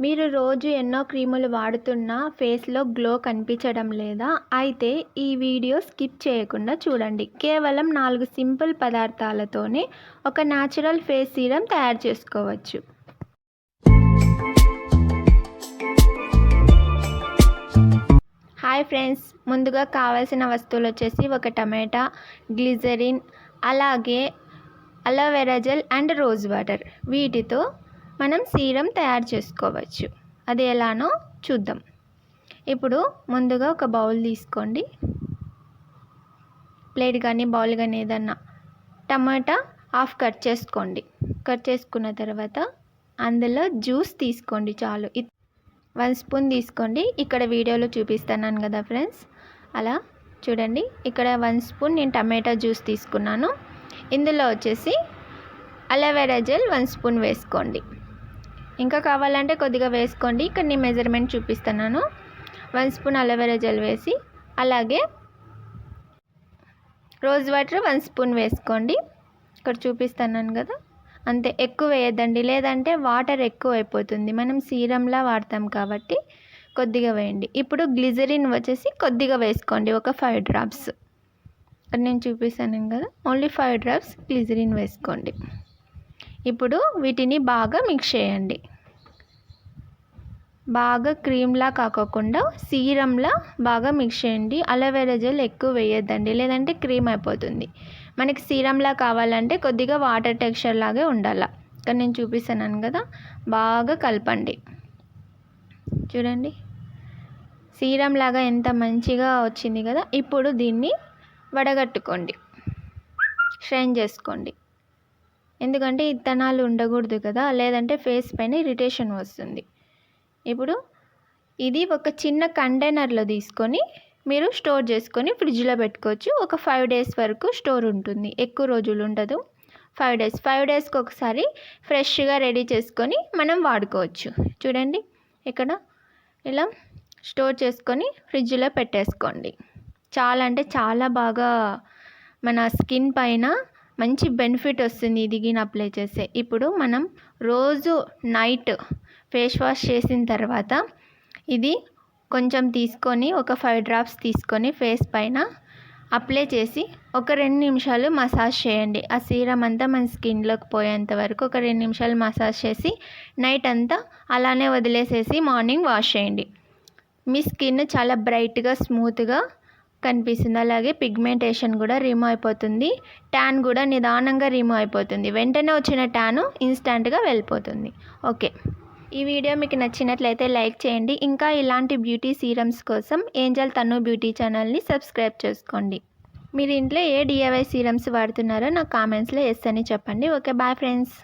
మీరు రోజు ఎన్నో క్రీములు వాడుతున్నా ఫేస్లో గ్లో కనిపించడం లేదా? అయితే ఈ వీడియో స్కిప్ చేయకుండా చూడండి. కేవలం 4 సింపుల్ పదార్థాలతోనే ఒక న్యాచురల్ ఫేస్ సీరం తయారు చేసుకోవచ్చు. హాయ్ ఫ్రెండ్స్, ముందుగా కావాల్సిన వస్తువులు వచ్చేసి ఒక టమాటా, గ్లిజరిన్, అలాగే aloe vera gel and rose water. వీటితో మనం సీరం తయారు చేసుకోవచ్చు. అది ఎలానో చూద్దాం. ఇప్పుడు ముందుగా ఒక బౌల్ తీసుకోండి, ప్లేట్ కానీ బౌల్ కానీ ఏదన్నా. టమాటా హాఫ్ కట్ చేసుకోండి. కట్ చేసుకున్న తర్వాత అందులో జ్యూస్ తీసుకోండి, చాలు. 1 స్పూన్ తీసుకోండి. ఇక్కడ వీడియోలో చూపిస్తున్నాను కదా ఫ్రెండ్స్, అలా చూడండి. ఇక్కడ 1 స్పూన్ నేను టమాటా జ్యూస్ తీసుకున్నాను. ఇందులో వచ్చేసి అలోవెరా జెల్ 1 స్పూన్ వేసుకోండి. ఇంకా కావాలంటే కొద్దిగా వేసుకోండి. ఇక్కడ నేను మెజర్మెంట్ చూపిస్తున్నాను. 1 స్పూన్ అలోవెరా జెల్ వేసి, అలాగే రోజ్ వాటర్ 1 స్పూన్ వేసుకోండి. ఇక్కడ చూపిస్తున్నాను కదా, అంతే. ఎక్కువ వేయద్దండి, లేదంటే వాటర్ ఎక్కువ అయిపోతుంది. మనం సీరంలా వాడతాం కాబట్టి కొద్దిగా వేయండి. ఇప్పుడు గ్లిజరిన్ వచ్చేసి కొద్దిగా వేసుకోండి, ఒక 5 డ్రాప్స్. ఇక్కడ నేను చూపిస్తాను కదా, ఓన్లీ 5 డ్రాప్స్ గ్లిజరిన్ వేసుకోండి. ఇప్పుడు వీటిని బాగా మిక్స్ చేయండి. బాగా క్రీమ్లా కాకుండా సీరంలా బాగా మిక్స్ చేయండి. అలోవెరా జెల్ ఎక్కువ వేయొద్దండి, లేదంటే క్రీమ్ అయిపోతుంది. మనకి సీరంలా కావాలంటే కొద్దిగా వాటర్ టెక్స్చర్ లాగే ఉండాలి. ఇక్కడ నేను చూపిస్తున్నాను కదా, బాగా కలపండి. చూడండి, సీరం లాగా ఎంత మంచిగా వచ్చింది కదా. ఇప్పుడు దీన్ని వడగట్టుకోండి, స్ట్రెయిన్ చేసుకోండి. ఎందుకంటే ఇత్తనాలు ఉండకూడదు కదా, లేదంటే ఫేస్ పైన ఇరిటేషన్ వస్తుంది. ఇప్పుడు ఇది ఒక చిన్న కంటైనర్లో తీసుకొని మీరు స్టోర్ చేసుకొని ఫ్రిడ్జ్లో పెట్టుకోవచ్చు. ఒక 5 డేస్ వరకు స్టోర్ ఉంటుంది, ఎక్కువ రోజులు ఉండదు. 5 డేస్కి ఒకసారి ఫ్రెష్గా రెడీ చేసుకొని మనం వాడుకోవచ్చు. చూడండి, ఇక్కడ ఇలా స్టోర్ చేసుకొని ఫ్రిడ్జ్లో పెట్టేసుకోండి. చాలా అంటే చాలా బాగా మన స్కిన్ పైన మంచి బెనిఫిట్ వస్తుంది ఇది గిన అప్లై చేస్తే. ఇప్పుడు మనం రోజు నైట్ ఫేస్ వాష్ చేసిన తర్వాత ఇది కొంచెం తీసుకొని ఒక 5 డ్రాప్స్ తీసుకొని ఫేస్ పైన అప్లై చేసి ఒక 2 నిమిషాలు మసాజ్ చేయండి. ఆ సీరం అంతా మన స్కిన్లోకి పోయేంత వరకు ఒక 2 నిమిషాలు మసాజ్ చేసి నైట్ అంతా అలానే వదిలేసేసి మార్నింగ్ వాష్ చేయండి. మీ స్కిన్ చాలా బ్రైట్గా స్మూత్గా కనిపిస్తుంది. అలాగే పిగ్మెంటేషన్ కూడా రిమూవ్ అయిపోతుంది. ట్యాన్ కూడా నిదానంగా రిమూవ్ అయిపోతుంది. వెంటనే వచ్చిన ట్యాను ఇన్స్టెంట్గా వెళ్ళిపోతుంది. ఓకే, ఈ వీడియో మీకు నచ్చినట్లయితే లైక్ చేయండి. ఇంకా ఇలాంటి బ్యూటీ సీరమ్స్ కోసం ఏంజల్ తను బ్యూటీ ఛానల్ని సబ్స్క్రైబ్ చేసుకోండి. మీరు ఇంట్లో ఏ DIY సీరమ్స్ వాడుతున్నారో నాకు కామెంట్స్లో ఎస్ అని చెప్పండి. Okay, bye friends.